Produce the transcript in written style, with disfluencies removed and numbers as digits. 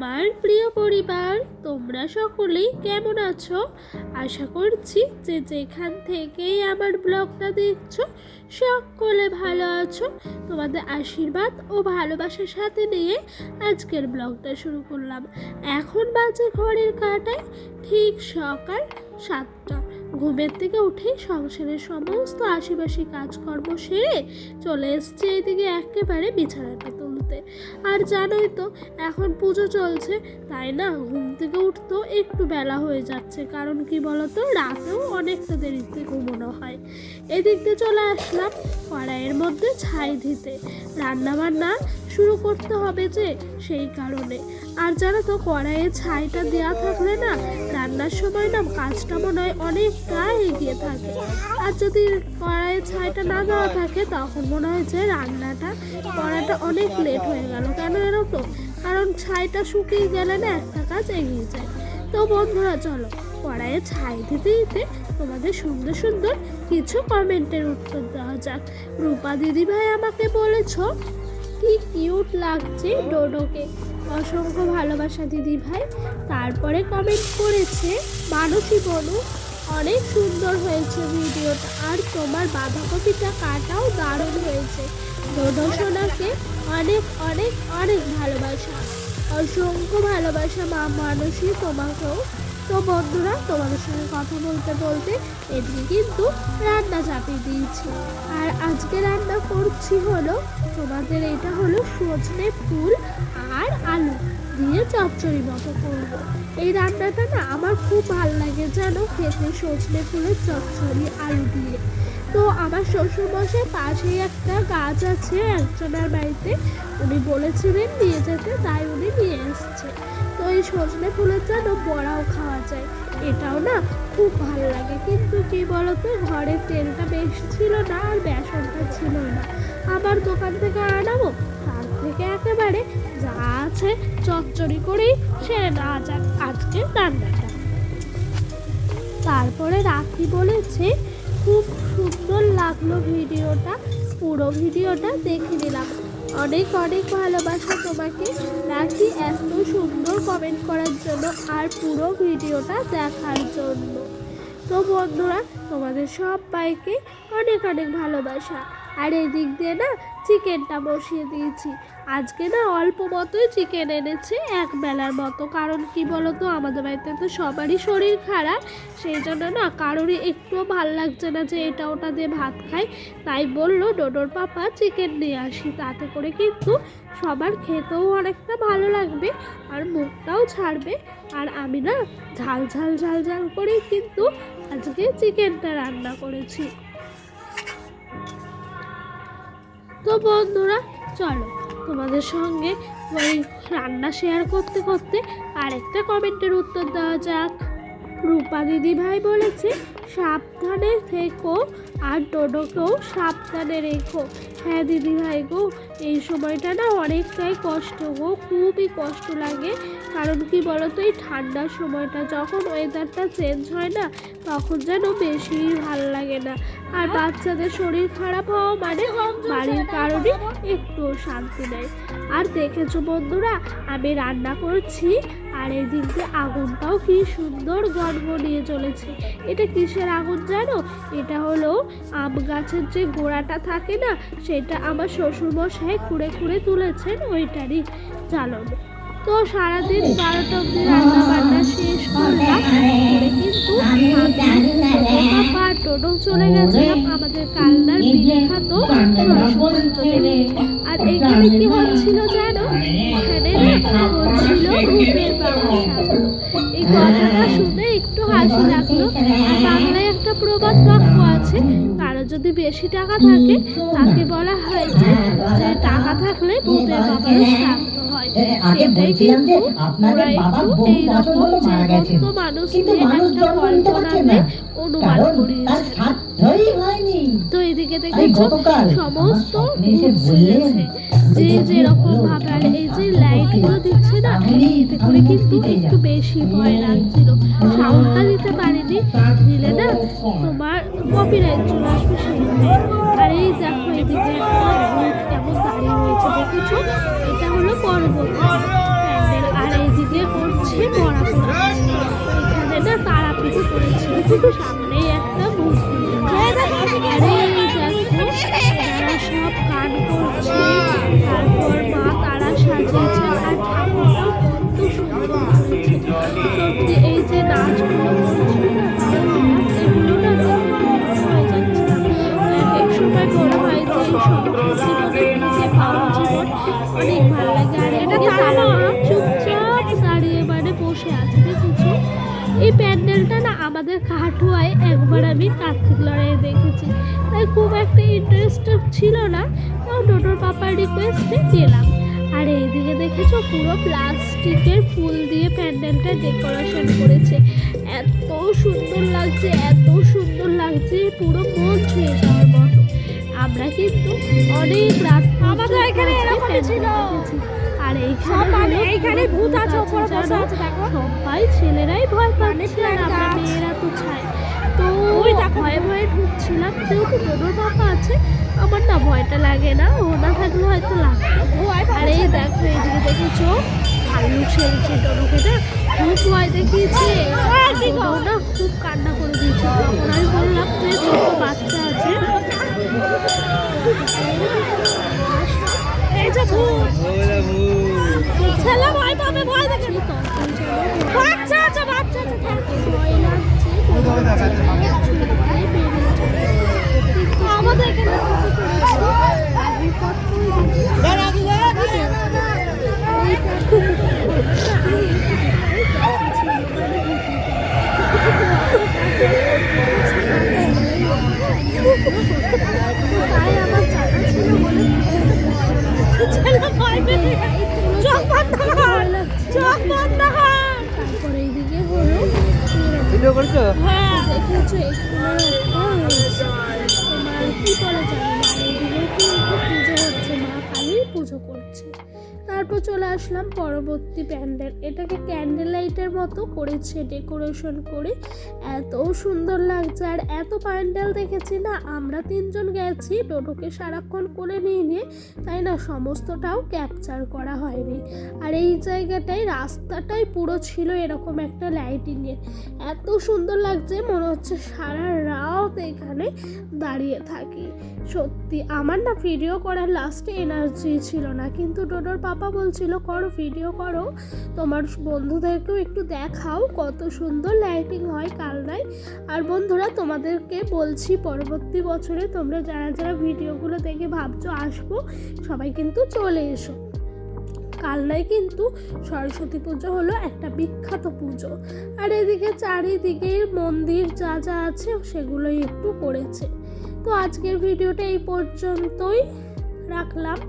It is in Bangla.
আমার প্রিয় পরিবার, তোমরা সকলেই কেমন আছো? আশা করছি যে যেখান থেকেই আমার ব্লগটা দেখছো সকলে ভালো আছো। তোমাদের আশীর্বাদ ও ভালোবাসার সাথে নিয়ে আজকের ব্লগটা শুরু করলাম। এখন বাজে ঘড়ির কাঁটায় ঠিক সকাল 7টা। ঘুমের থেকে উঠে সংসারের সমস্ত আশেপাশে কাজকর্ম সেরে চলে এসছে এদিকে একেবারে বিছানাটা তুলতে। আর জানোই তো এখন পুজো চলছে, তাই না ঘুম থেকে উঠতেও একটু বেলা হয়ে যাচ্ছে। কারণ কি বলতো, রাতেও অনেকটা দেরিতে ঘুমানো হয়। এদিক দিয়ে চলে আসলাম কড়াইয়ের মধ্যে ছাই দিতে, রান্নাবান্না শুরু করতে হবে যে সেই কারণে। আর জানো তো কড়াইয়ে ছাইটা দেওয়া থাকলে না রান্নার সময় না কাজটা মনে হয় অনেকটা এগিয়ে থাকে। আর যদি কড়াইয়ে ছাইটা না দেওয়া থাকে তখন মনে হয় যে রান্নাটা করাটা অনেক লেট হয়ে গেল। কেন এরকম? তো কারণ ছাইটা শুকিয়ে গেলে না একটা কাজ এগিয়ে যায়। তো বন্ধুরা চলো কড়াইয়ে ছাই দিতে দিতে তোমাদের সুন্দর সুন্দর কিছু কমেন্টের উত্তর দেওয়া যাক। রূপা দিদিভাই আমাকে বলেছো কি কিউট লাগছে ডোডোকে, অসংখ্য ভালোবাসা দিদি ভাই। তারপরে কমেন্ট করেছে মানসী বনু, অনেক সুন্দর হয়েছে ভিডিওটা, আর তোমার বাঁধাকপিটা কাটাও দারুণ হয়েছে। ডোডো সোনাকে অনেক অনেক অনেক ভালোবাসা, অসংখ্য ভালোবাসা মা মানসী তোমাকেও। তো বন্ধুরা তোমাদের সঙ্গে কথা বলতে বলতে এদিকে কিন্তু রান্না চাপিয়ে দিয়েছি। আর আজকে রান্না করছি হলো তোমাদের এটা হলো সজনে ফুল আর আলু দিয়ে চচ্চড়ি মতো করবো। এই রান্নাটা না আমার খুব ভালো লাগে জানো খেতে, সজনে ফুলের চচ্চড়ি আলু দিয়ে। তো আমার শ্বশুরমশাই পাশেই একটা গাছ আছে একজনের বাড়িতে, উনি বলেছিলেন নিয়ে যেতে, তাই উনি নিয়ে এসছে। তো এই সজনে ফুলের যেন বড়াও খাওয়া যায়, এটাও না খুব ভালো লাগে। কিন্তু কি বলতো ঘরে তেলটা বেশ ছিল না আর বেসনটা ছিল না, আবার দোকান থেকে আনাবো, তার থেকে একেবারে যা আছে চচ্চড়ি করেই সেরে নেওয়া যাক আজকে রান্নাটা। তারপরে রাখি বলেছে খুব সুন্দর লাগলো ভিডিওটা, পুরো ভিডিওটা দেখে নিলাম। অনেক অনেক ভালোবাসা তোমাকে রাখি এত সুন্দর কমেন্ট করার জন্য আর পুরো ভিডিওটা দেখার জন্য। তো বন্ধুরা তোমাদের সবাইকে অনেক অনেক ভালোবাসা। আর এদিক দিয়ে না চিকেনটা বসিয়ে দিয়েছি। আজকে না অল্প মতোই চিকেন এনেছে, এক বেলার মতো। কারণ কি বলতো আমাদের বাড়িতে তো সবারই শরীর খারাপ, সেই জন্য না কারোরই একটুও ভাল লাগছে না যে এটা ওটা দিয়ে ভাত খাই। তাই বললো ডোডোর পাপা চিকেন নিয়ে আসি, তাতে করে কিন্তু সবার খেতেও অনেকটা ভালো লাগবে আর মুখটাও ছাড়বে। আর আমি না ঝাল ঝাল ঝাল ঝাল করেই কিন্তু আজকে চিকেনটা রান্না করেছি। তো বন্ধুরা চলো তোমাদের সঙ্গে ওই রান্না শেয়ার করতে করতে আরেকটা কমেন্টের উত্তর দেওয়া যাক। রূপা দিদি ভাই বলেছে সাবধানে থেকো আর ডোডোকেও সাবধানে রেখো। হ্যাঁ দিদি ভাই গো, এই সময়টা না অনেকটাই কষ্ট গো, খুবই কষ্ট লাগে। কারণ কি বলতো এই ঠান্ডার সময়টা যখন ওয়েদারটা চেঞ্জ হয় না তখন যেন বেশি ভালো লাগে না। আর বাচ্চাদের শরীর খারাপ হওয়া মানে বাড়ির কারণে একটু শান্তি নেই। আর দেখেছো বন্ধুরা আমি রান্না করছি আর এদিক দিয়ে আগুনটাও কি সুন্দর গনগনিয়ে চলেছে। এটা কিসের আগুন জানো? এটা হলো আম গাছের যে গোড়াটা থাকে না, সেটা আমার শ্বশুরমশাই খুঁড়ে খুঁড়ে তুলেছেন, ওইটারই জ্বালানো। তো সারাদিন 12টা অব্দি রান্না বান্না শেষ করলাম করে কিন্তু পাপা টোটো চলে গেছিলাম আমাদের কালনার বিখ্যাত আর এখানে কি হচ্ছিল জানো, এখানে না হচ্ছিল ভূতের বাবা। এই কথাটা শুনে একটু হাসি লাগলো। আর বাংলায় একটা প্রবাদ বাক্য আছে, কারো যদি বেশি টাকা থাকে তাকে বলা হয় যে টাকা থাকলে ভূতের বাবার শ্রাদ্ধ হয়। সেটাই কিন্তু ওরা একটু এইরকম জীবন্ত মানুষ নিয়ে একটা কল্পনাতে অনুমান করিয়েছে। তো এদিকে দেখেছো সমস্ত ছেড়েছে যে যেরকম ভাবে। আর এই যে লাইট গুলো দিচ্ছে না, এতে করে কিন্তু একটু বেশি ভয় লাগছিল। সাউন্ডটা দিতে পারিনি, দিলে না তোমার কপিরাইট চলে আসবে সেই ভয়ে। আর এই দেখো এদিকে কেমন দাঁড়িয়ে রয়েছে দেখেছো, এটা হলো পরবর্তী প্যান্ডেল। আর এই দেখে মরা পড়াচ্ছে। এখানে না তারাপীঠ করেছিল, সামনেই একটা মূর্তি। আরে দেখো এরা সব গান করছে, তারপর মা তারা সাজিয়েছে আর ঠাকুরটাও কত সুন্দর করেছে। সত্যি এই যে নাচগুলো করছে এগুলো না হয়ে যাচ্ছিলাম। এক সময় মনে হয় যে জীবনের নিজে পাওয়া জীবন অনেক ভালো লাগে। আর এটাকে তারা চুপচাপ দাঁড়িয়ে মানে বসে আছে, দেখেছো? এই প্যান্ডেলটা না আমাদের কাঠুয়ায় একবার আমি কার্তিক লড়াইয়ে দেখেছি, তাই খুব একটা ইন্টারেস্টেড ছিল না, তাও টোটোর পাপার রিকোয়েস্টে গেলাম। আর এইদিকে দেখেছো পুরো প্লাস্টিকের ফুল দিয়ে প্যান্ডেলটা ডেকোরেশন করেছে, এত সুন্দর লাগছে, এত সুন্দর লাগছে, পুরো মন ছুঁয়ে যাওয়ার মতো। আমরা কিন্তু অনেক রাত আমাদের এখানে এরকম ছিল। আর এইখানে ভূত আছে, উপরে বসে আছে, দেখো সবাই ছেলেরাই ভয় পাচ্ছে আর আমরা মেয়েরা তো ছাই। তো ওই ভয়ে ভয়ে ঢুকছিলাম, যেহেতু টোটোর পাপা আছে আমার না ভয়টা লাগে না, ও না থাকলে হয়তো লাগতো। আর এই দেখো এইদিকে দেখেছো ভাল্লুক সেরেছে টোটোকে, না খুব ভয় দেখিয়েছে, না খুব কান্না করে দিয়েছে। তখন আমি বললাম যে ছোট বাচ্চা আছে, এই যে ছেলে ভয় পাবে, ভয় দেখে বাচ্চা আছে, বাচ্চা আছে, ভয় লাগছে। আমাদের এখানে তাই আমার জানা ছিল বলে তারপরে এইদিকে হলো দেখেছো তোমার কি বলে জানি না, এইদিকে কিন্তু পুজো হচ্ছে, মা কালীর পুজো করছে। তারপর চলে আসলাম পরবর্তী প্যান্ডেল, এটাকে ক্যান্ডেল লাইটের মতো করেছে ডেকোরেশন করে, এত সুন্দর লাগছে। আর এত প্যান্ডেল দেখেছি না, আমরা 3 জন গেছি টোটোকে সারাক্ষণ করে নিয়ে, তাই না সমস্তটাও ক্যাপচার করা হয়নি। আর এই জায়গাটায় রাস্তাটাই পুরো ছিল এরকম একটা লাইটিংয়ে, এত সুন্দর লাগছে, মনে হচ্ছে সারা রাত এখানে দাঁড়িয়ে থাকি। সত্যি আমার না ভিডিও করার লাস্টে এনার্জি ছিল না, কিন্তু টোটোর পাপা বলছিল করো, ভিডিও করো, তোমার বন্ধুদেরকেও একটু দেখাও কত সুন্দর লাইটিং হয় কালনায়। আর বন্ধুরা তোমাদেরকে বলছি পরবর্তী বছরে তোমরা যারা যারা ভিডিওগুলো দেখে ভাবছো আসবো, সবাই কিন্তু চলে এসো। কালনায় কিন্তু সরস্বতী পুজো হলো একটা বিখ্যাত পুজো। আর এদিকে চারিদিকে মন্দির যা যা আছে সেগুলোই একটু করেছে। তো আজকের ভিডিওটা এই পর্যন্তই রাখলাম।